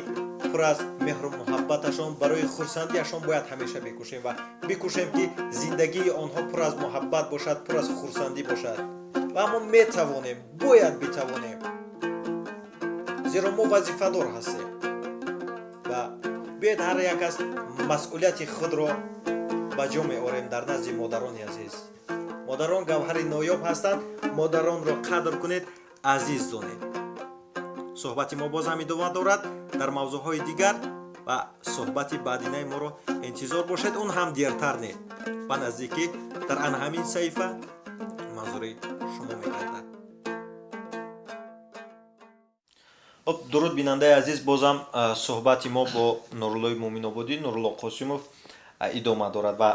пур аз меҳру муҳаббаташон, барои хурсандиашон бояд ҳамеша бикӯшем ва бикӯшем ки зиндагии онҳо пур аз муҳаббат бошад, пур аз хурсандӣ бошад. ва мо метавонем, бояд битавонем, зеро мо вазифадор ҳастем ва бояд ҳар як кас масъулияти худро ба ҷо меорем дар назди модарони азиз. модарон гавҳари ноёб ҳастанд. модаронро қадр кунед, азиз донед. суҳбати мо боз ҳам идома дорад дар мавзӯъҳои дигар ва суҳбати баъдинаи моро интизор бошед, он ҳам дертар не ба наздикӣ дар ан ҳамин саҳифа манзури шумо мегардад. дуруд бинандаи азиз, бозам суҳбати мо бо Нуруллои Муъминободӣ, Нурулло Қосимов идома дорад ва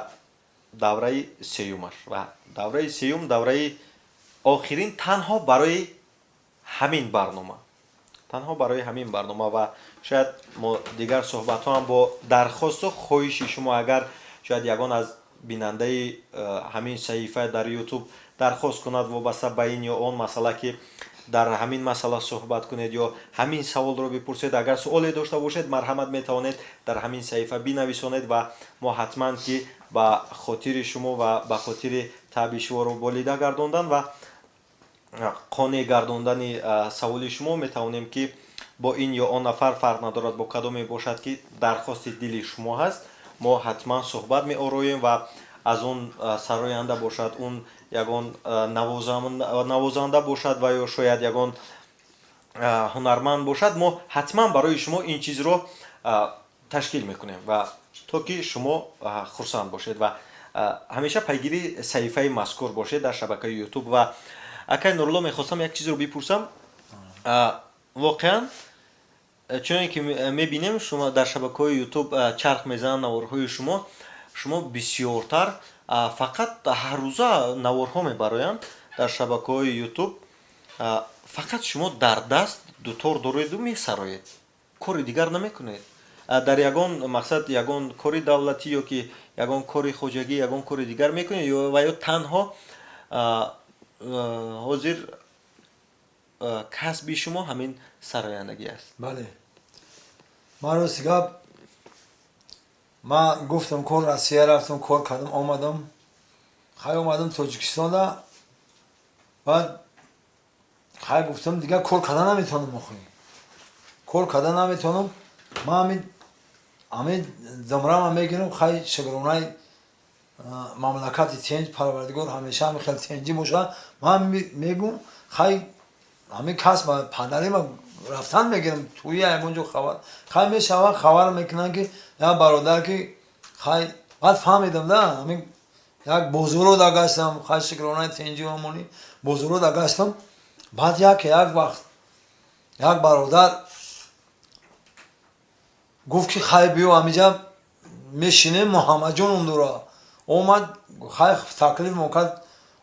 давраи сеюмаш ва давраи сеюм давраи охирин танҳо барои ҳамин барнома ва шояд мо дигар суҳбатҳо ҳам бо дархосту хоҳиши шумо, агар шояд ягон аз бинандаи ҳамин саҳифа дар YouTube дархост кунад вобаста ба ин ё он масъала, ки дар ҳамин масъала суҳбат кунед ё ҳамин саволро бипурсед, агар суоле дошта бошед, марҳамат метавонед дар ҳамин саҳифа бинависонед ва мо ҳатман ки ба хотири шумо ва ба хотири таъби шумо болида гардондан ва қонеъ гардондани саволи шумо метавонем ки бо ин ё он нафар фарқ надорад бо кадоме бошад ки дархости дили шумо ҳаст, мо ҳатман суҳбат меороем ва аз он сароянда бошад, он ягон навозанда бошад ва ё шояд ягон ҳунарманд бошад, мо ҳатман барои шумо ин чизро ташкил мекунем ва то ки шумо хурсанд бошед ва ҳамеша пайгири саҳифаи мазкур бошед дар шабакаи YouTube. ва акай Нурулло, мехостам як чизро бипурсам. воқеан чуноне ки мебинем шумо дар шабакаҳои YouTube чарх мезананд наворҳои шумо бисёртар фақат ҳаррӯза наворҳо мебароянд дар шабакаҳои YouTube. фақат шумо дар даст дутор дореду месароед, кори дигар намекунед. дар ягон мақсад ягон кори давлатӣ ё ки ягон кори хоҷагӣ, ягон кори дигар мекунед ва ё танҳо ҳозир касби шумо ҳамин сарояндагӣ аст. бале, ман рости гап, ман гуфтам кор Россия рафтам, кор кардам, омадам, хай омадам Тоҷикистонда, баъд хай гуфтам дигар кор кардан наметавонам, кор кардан наметавонам. ман ҳамин замрама мегирам, хай шагронаи мамлакати тинҷ, парвардигор ҳамеша ҳамин хел тинҷӣ боша. ман мегӯм хай ҳамин кас ба падари ма рафтан мегирам туи ягонҷо хабар, хай мешава хабар мекунам ки як бародар ки хай, баъд фаҳмидам да ҳамин як бозоро да гаштам, хай шагронаи тинҷи омони бозоро да гаштам. баъд як вақт як бародар гуфт ки хай биё ҳаминҷа мешинем, Муҳаммадҷон умдура омад, хай таклиф мокард,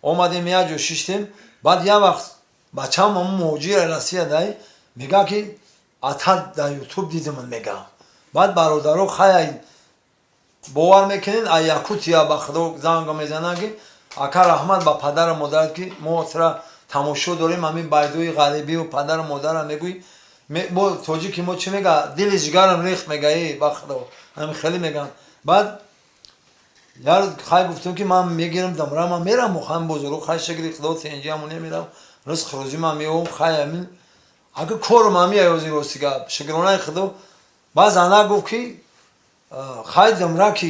омадем як ҷо шиштем. баъд як вақт бачам муҳоҷир Россия дай мега ки атар дар YouTube дидам, мега. баъд бародаро хай бовар мекунед, а Якутия ба худо занга мезананд ки ака раҳмат ба падару модарат ки мо сира тамошо дорем, ҳамин байдои ғарибию падару модарам мегӯй, мо тоҷики мо чӣ мега, дили ҷигарам рехт мега, ба худо ҳамин хеле меган. баъд яр хай гуфтам ки ман мегирам дамра, ман мерам ҳамин бозоро, хай шакри худо тинҷи ҳамоне мерам, ризқ рӯзӣ ман меёбам, хай ҳамин агар корам ҳамин аёзи рости гап шакронаи худо. баъд зана гуфт ки хай дамра ки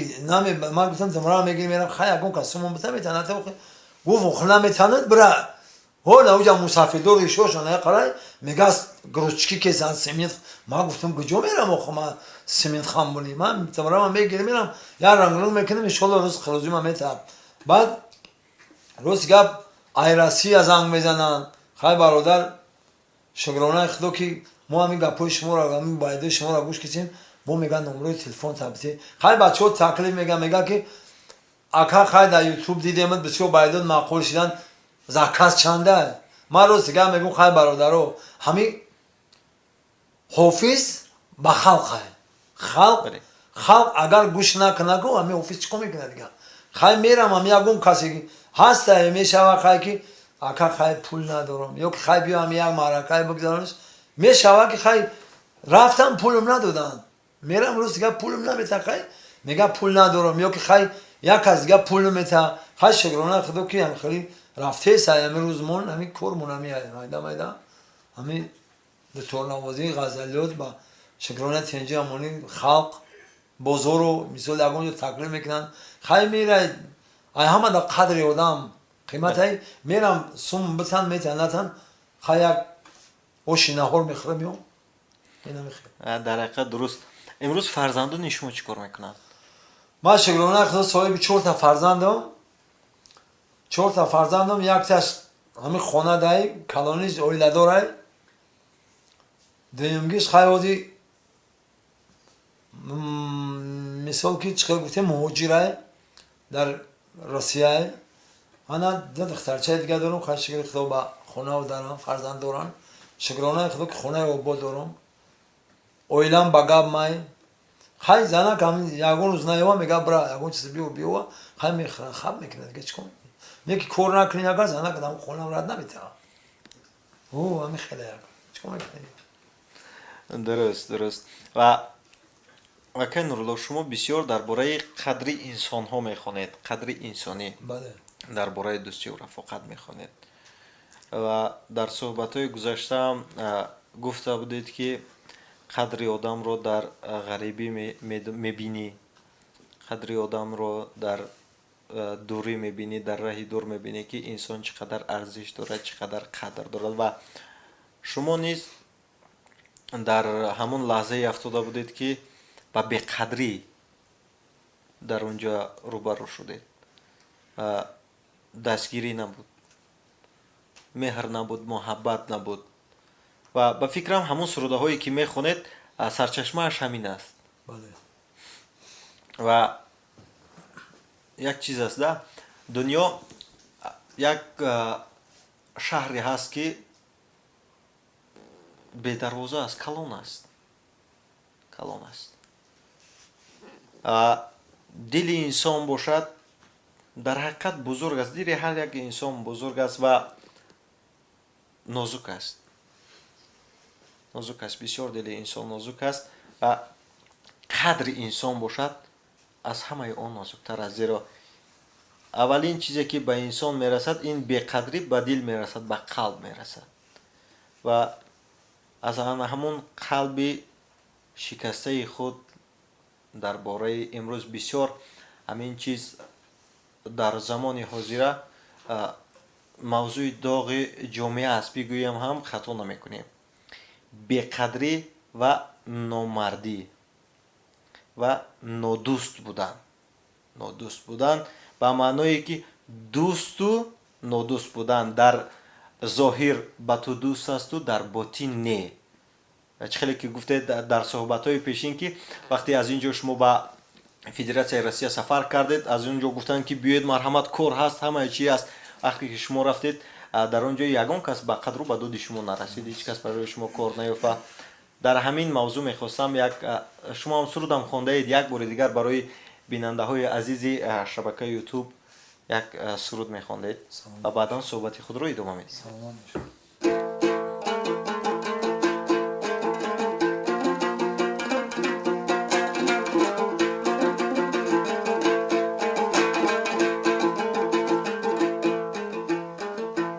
ман гуфтам дамра мегирам мерам, хай ягон касумон бита метанад, гуфт охир наметанад бира ҳола уҷа мусафирдори шошана қарай мегас грузчики кезан семент. ман гуфтам куҷо мерам охо, ман семент хамбуни ман дамра мегирам мерам, як ранг мекунам, иншолло ризқ рӯзӣ ман метаҳам. баъд рости гап ай Россия занг мезананд, хай бародар шагронаи худо ки мо ҳамин гапҳои шуморо, ҳамин байдои шуморо гӯш кишем, мо меган номерои телефон табитӣ. хай бачаҳо таклиф мега ки ака хай дар YouTube дидемат бисёр байдод маъқул шидан, заказ чанда. ман рости гап мегӯм, хай бародаро ҳамин ҳофиз ба халқ, халқ агар гӯш накунаку ҳамин ҳофиз чӣ кор мекунад дигар. хай мерам ҳамин ягон касе ки ҳаста мешава, хай ки ака хай пул надорам, ё ки хай биё ҳамин як маъракаи бигзарониш, мешава ки хай рафтам пулам надоданд, мерам рости гап пулам намета, хай мега пул надорам, ё ки хай як кас дига пул мета. хай шакронаи худо ки ҳамин хели рафтеса ҳамин рӯзмон ҳамин кормон майда ҳамин дуторнавозии ғазалиёт ба шакронаи тинҷи ҳамони халқ бозоро мисол ягон ҷо таклиф мекунанд, хай мераед ай ҳама да қадри одам قیمت میرم سوم بتن میتنتن خیلی اوشی نهار میخورم یا اینا میخورم. در حقیقت درست. امروز فرزندان شما چیکار میکنند؟ من شکرانه خدا صاحب 4 تا فرزندم. 4 تا فرزندم، یک تاش همین خانه دایی کلانیش اویله داره. دویمگیش خیلی مثال که چیکار گفتیم مهاجره در روسیه. انا دو دخترچه دیگه دارم، خیلی شکر خدا با خونه و دارم، فرزند دارم. شکرانه خدا که خونه و با دارم. اویلم بگاب مای. خیلی زنه که همین یکون روز نیوم میگه برا یکون چیز بیو خیلی میخوره خب میکنه دیگه چیکار میگه کور نکنی یکا زنه که دم خونم رد نمیتونه. او همین خیلی یکا چیکار میکنه؟ درست. و آقای نورالله شما بسیار درباره قدر انسان ها میخوانید، قدر انسانی. بله. درباره دوستی و رفاقت میخوانید و در صحبت های گذشته هم گفته بودید که قدر آدم رو در غریبی میبینی، قدر آدم رو در دوری میبینی، در راه دور میبینی که انسان چقدر ارزش دارد، چقدر قدر دارد. و شما نیز در همون لحظه افتاده بودید که با بی‌قدری در اونجا روبرو شدید. دستگیری نبود، مهر نبود، محبت نبود. و به فکرم همون سروده هایی که میخونید سرچشمه اش همین است. بله. و یک چیز است ده دنیا یک شهری هست که به دروازه است، کلون است. دل انسان باشد در حقیقت بزرگ است. دل هر یک انسان بزرگ است و نازک است. بسیار دل انسان نازک است و قدر انسان باشد از همه آن نازکتر است. زیرا اولین چیزی که به انسان میرسد این بی‌قدری به دل میرسد، به قلب میرسد و از همون قلب شکسته خود درباره امروز بسیار همین چیز در زمان حاضر موضوع داغ جامعه است بگویم هم خطا نمیکنیم. بی‌قدری و نامردی و نادوست بودن به معنایی که دوست و نادوست بودن. در ظاهر به تو دوست است و در باطن نه. چخیلی که گفته در صحبت های پیشین که وقتی از اینجا شما به فدراسیون روسیه سفر کردید، از اونجا گفتن که بیاید مرحمت کار هست، همه چی هست. وقتی که شما رفتید در اونجا یگان کس به قدر و به دود شما نرسید، هیچ کس برای شما کار نیافت. در همین موضوع میخواستم شما هم سرودم خوانده اید، یک بار دیگر برای بیننده های عزیز شبکه یوتیوب یک سرود میخوانده اید و بعدا صحبت خود رو ادامه میدید.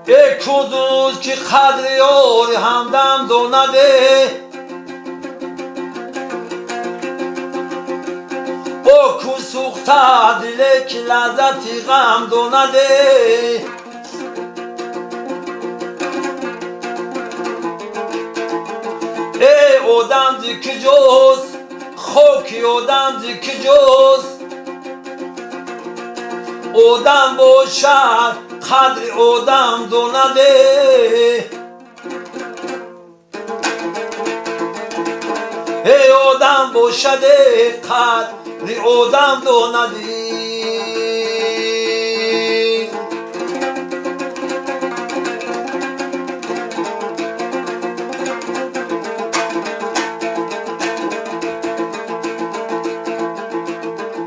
ای کدوز که قدر یار همدم دونده، او کو سوخته دل که لذتی غم دونده. ای آدم دی که جز خاکی آدم دی که جز آدم باشد قدر آدم دونده. ای آدم باشد قدر آدم دونده.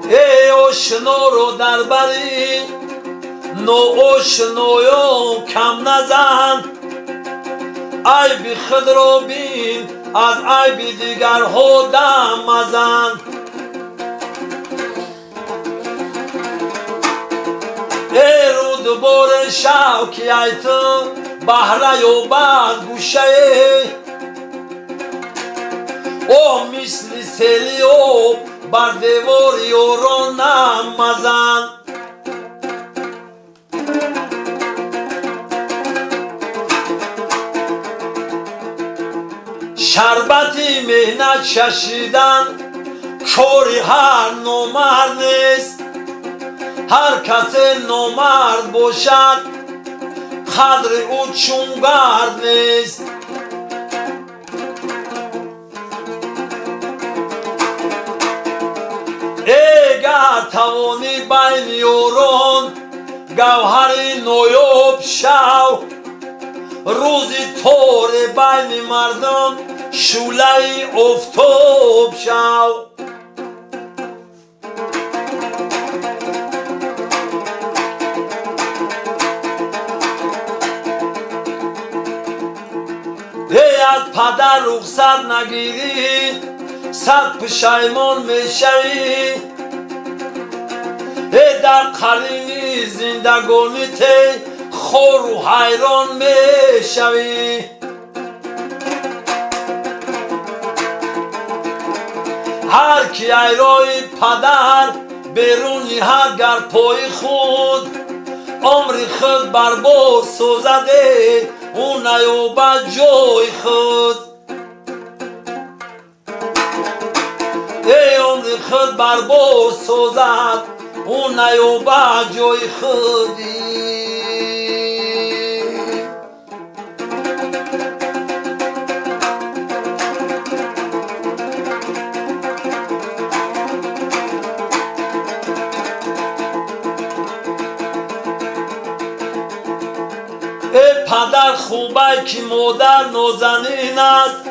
ای آشنا رو در بری نو آشنایان کم نزن، عیب خود را بین از عیب دیگرها دم مزن. ای رودبار شوکی ای تو بهره یا بر گوشه، او مثل سیلی و بر دیوار یاران نم مزن. شربتی مهنت چشیدن کاری هر نامرد نیست هر کس نامرد باشد قدر او چون گرد نیست اگر توانی بین یاران گوهر نایاب شو روزی تار بین مردم شعله آفتاب شو ای از پدر رخصت نگیری صد پشیمان میشوی ای در قرینی زندگانیت خور و حیران میشوی هر کی ایرای پدر بیرون نهد گر پای خود عمر خود برباد سوزده او نیابد جای خود ای عمر خود برباد سوزد او نیابد جای خودی ای پدر خوبه که مادر نازنین است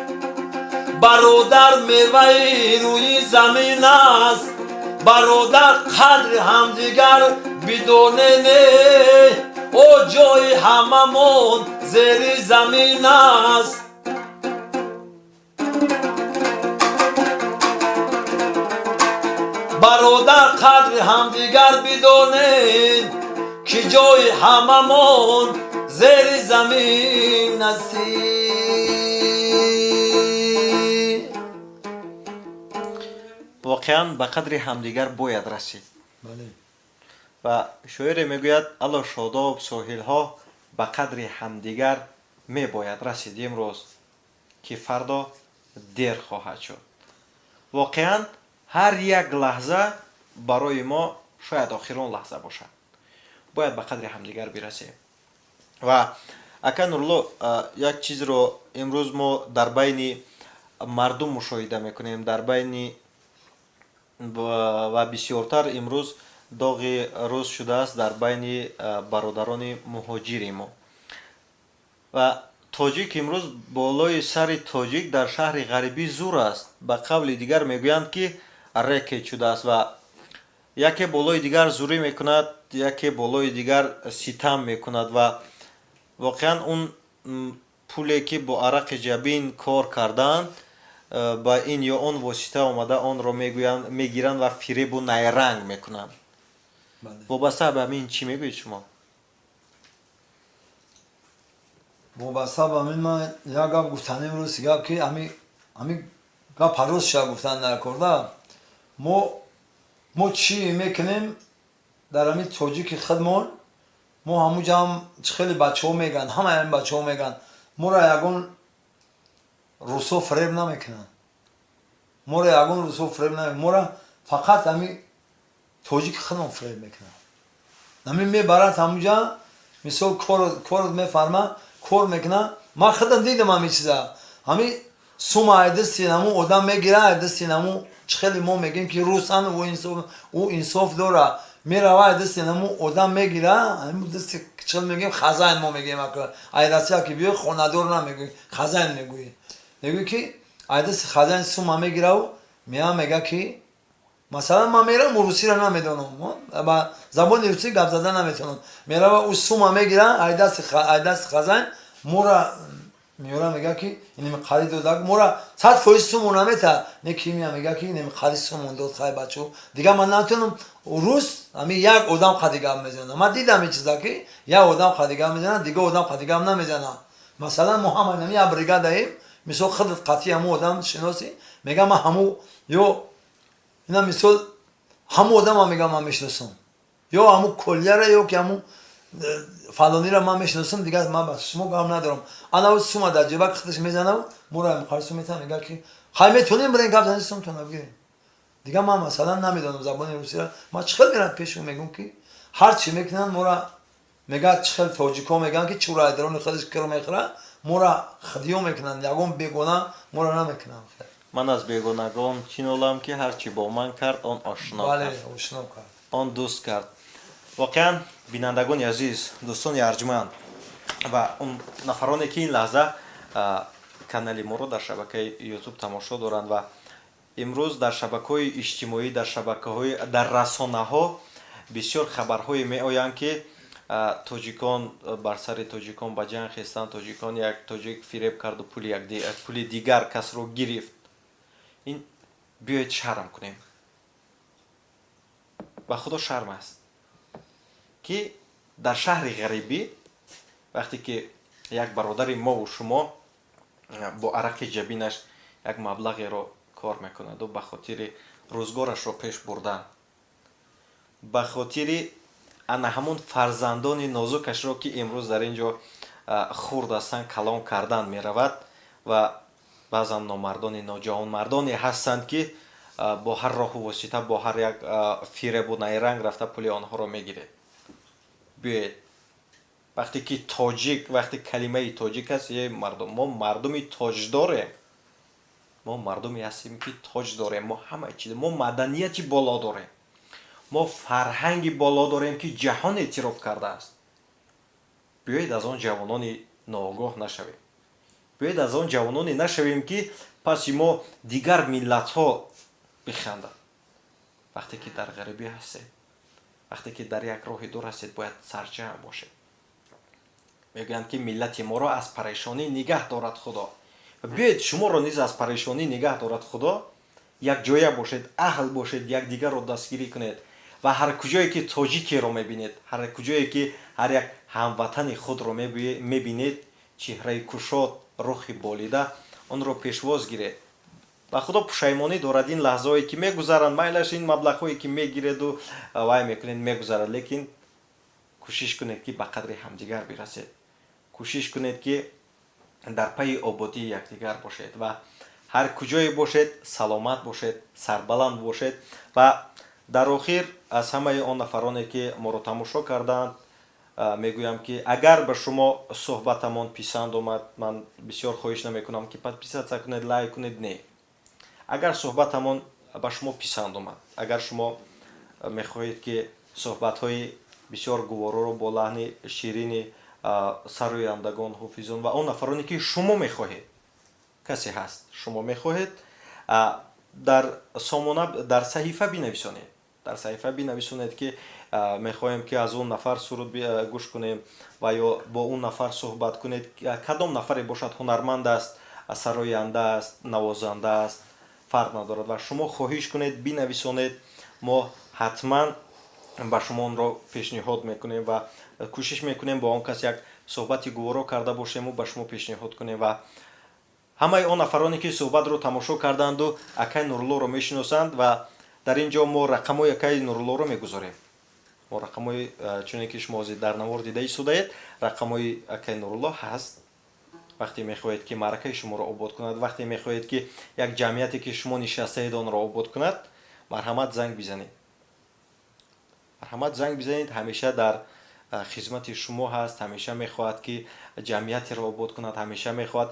برادر میوه روی زمین است برادر قدر همدیگر بدانه نه او جای هممون زیر زمین است برادر قدر همدیگر بدانه که جای هممون زیر زمین استی واقعا به قدر همدیگر باید رسید و شاعر میگوید الا شاداب ساحل ها به قدر همدیگر می باید رسید امروز که فردا دیر خواهد شد واقعا هر یک لحظه برای ما شاید آخرین لحظه باشد باید به قدر همدیگر برسیم و اکا نورالله یک چیز رو امروز ما در بین مردم مشاهده میکنیم در بین و بسیارتر امروز داغ روز شده است در بین برادران مهاجر ما و تاجیک امروز بالای سر تاجیک در شهر غربی زور است به قول دیگر میگویند که رکت شده است و یکی بالای دیگر زوری میکند یکی بالای دیگر ستم میکند و واقعا اون پولی که با عرق جبین کار کردن با این یا اون واسطه آمده آن رو میگیرن و فریب و نیرنگ میکنن وابسته به همین چی میگوید شما؟ وابسته به همین من یک گپ گفتن امروز گپ که همین گپ پروز شد گفتن نکرده ما چی میکنیم در همین تاجیک خودمون ما همون جمع خیلی بچه ها میگن همه این بچه ها میگن ما را یکون روسو فریب نمیکنن ما را یکون روسو فریب نمیکنن ما را فقط همین تاجیک خودمون فریب میکنن همین میبرد همونجا مثال کار میفرما کار میکنه ما خودم دیدم همین چیزا همین سوم دستی نمو آدم میگیره دستی نمو خیلی ما میگیم که روسن او انصاف داره میروه دستی نمو آدم میگیره همین دستی چل میگیم خزان ما میگیم ایرسی ها که بیو خوندور نمیگوی خزان میگوی میگوی که دستی خزان سوم میگیره و میگه که مثلا ما میرم روسی را نمیدونم با زبان روسی گپ زدن نمیتونم میرم او سوم میگیره ایدست خزان مورا میورا میگه که اینم خرید داد مورا 100% سوم نمیتا نکیمیا میگه که اینم خرید سوم داد خای بچو دیگه من نمیتونم روس همین یک آدم خدیگم میزنه من دیدم این چیزا که یک آدم خدیگم میزنه دیگه آدم خدیگم نمیزنه مثلا محمد نمی ابریگاد ایم مثلا خود قطعی همو آدم شناسی میگه من همو یو اینا مثال همو آدم میگم من میشناسم یا همو کلیه را یا که همو فلانی را من میشناسم دیگه من با شما کار ندارم انا و شما در جیبک خودش میزنم مورا مخالص میتونم میگه که خیلی میتونیم برین گپ زنیستم تو نبگیریم دیگه من مثلا نمیدونم زبان روسی را ما چخل میرم پیشون میگم که هر چی میکنن مورا میگه چخل توجیکو میگن که چورا درون خودش کرو میخوره مورا خدیو میکنن یگون بیگونه مورا نمیکنن من از بیگانگان چینولم که هرچی با من کرد آن آشنا بله کرد آشنا کرد آن دوست کرد واقعا бинандагони азиз дӯстони арҷманд ва он нафароне ки ин лаҳза канали моро дар шабакаи ютуб тамошо доранд ва имрӯз дар шабакаҳои иҷтимоӣ дар расонаҳо бисёр хабарҳое меоянд ки тоҷикон бар сари тоҷикон ба ҷанг хистанд тоҷикон як тоҷик фиреб карду пули дигар касро гирифт ин биёед шарм кунем ба худо шарм аст ки дар шаҳри ғарибӣ вақте ки як бародари мову шумо бо арақи ҷабинаш як маблағеро кор мекунаду ба хотири рӯзгорашро пеш бурдан ба хотири ана ҳамон фарзандони нозукашро ки имрӯз дар ин ҷо хурд ҳастанд калон кардан меравад ва баъзан номардони ноҷавонмардоне ҳастанд ки бо ҳар роҳу восита бо ҳар як фиребу найранг рафта пули онҳоро мегиред биёед вақте ки тоҷик вақте калимаи тоҷик аст мардум мо мардуми тоҷдорем мо мардуме ҳастем ки тоҷ дорем мо ҳамаи чиз мо маданияти боло дорем мо фарҳанги боло дорем ки ҷаҳон эътироф кардааст биёед аз он ҷавонони ноогоҳ нашавем биёед аз он ҷавононе нашавем ки паси мо дигар миллатҳо бихандад вақте ки дар ғарибӣ ҳастед вақте ки дар як роҳи дур ҳастед бояд сарҷамъ бошед мегӯянд ки миллати моро аз парешонӣ нигаҳ дорад худо биёед шуморо низ аз парешонӣ нигаҳ дорад худо якҷоя бошед аҳл бошед якдигарро дастгирӣ кунед ва ҳар куҷое ки тоҷикеро мебинед ҳар куҷое ки ҳар як ҳамватани худро мебинед чеҳраи кушод рухи болида онро пешвоз гиред ба худо пушаймонӣ дорад ин лаҳзаҳое ки мегузаранд майлаш ин маблағҳое ки мегиреду вай мекунед мегузарад лекин кӯшиш кунед ки ба қадри ҳамдигар бирасед кӯшиш кунед ки дар пайи ободии якдигар бошед ва ҳар куҷое бошед саломат бошед сарбаланд бошед ва дар охир аз ҳамаи он нафароне ки моро тамошо карданд мегӯям ки агар ба шумо суҳбатамон писанд омад ман бисёр хоҳиш намекунам ки подписатсия кунед лайк кунед не агар суҳбатамон ба шумо писанд омад агар шумо мехоҳед ки суҳбатҳои бисёр гувороро бо лаҳни ширини сарояндагон ҳофизон ва он нафароне ки шумо мехоҳед касе ҳаст шумо мехоҳед дар сомона дар саҳифа бинависонед дар саҳифа бинависонед ки мехоҳем ки аз он нафар суруд гӯш кунем ва ё бо он нафар суҳбат кунед кадом нафаре бошад ҳунарманд аст сароянда аст навозанда аст фарқ надорад ва шумо хоҳиш кунед бинависонед мо ҳатман ба шумо онро пешниҳод мекунем ва кӯшиш мекунем бо он кас як суҳбати гуворо карда бошему ба шумо пешниҳод кунем ва ҳамаи он нафароне ки суҳбатро тамошо карданду акай нуруллоро мешиносанд ва дар ин ҷо мо рақамҳои акай нуруллоро мегузорем мо рақамҳои чуне ки шумо ҳозир дар навор дида истодаед рақамҳои акай нурулло ҳаст вақте мехоҳед ки маъракаи шуморо обод кунад вақте мехоҳед ки як ҷамъияте ки шумо нишастаед онро обод кунад марҳамат занг бизанед марҳамат занг бизанед ҳамеша дар хизмати шумо ҳаст ҳамеша мехоҳад ки ҷамъиятеро обод кунад ҳамеша мехоҳад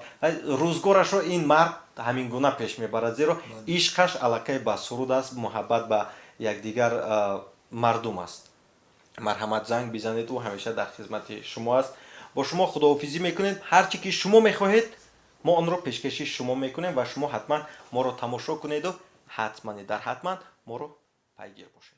рӯзгорашро ин мард ҳамин гуна пеш мебарад зеро ишқаш аллакай ба суруд аст муҳаббат ба якдигар мардум аст марҳамат занг бизанед ӯ ҳамеша дар хизмати шумо аст бо шумо худоҳофизӣ мекунем ҳар чӣ ки шумо мехоҳед мо онро пешкаши шумо мекунем ва шумо ҳатман моро тамошо кунеду ҳатмани дар ҳатман моро пайгир бошед.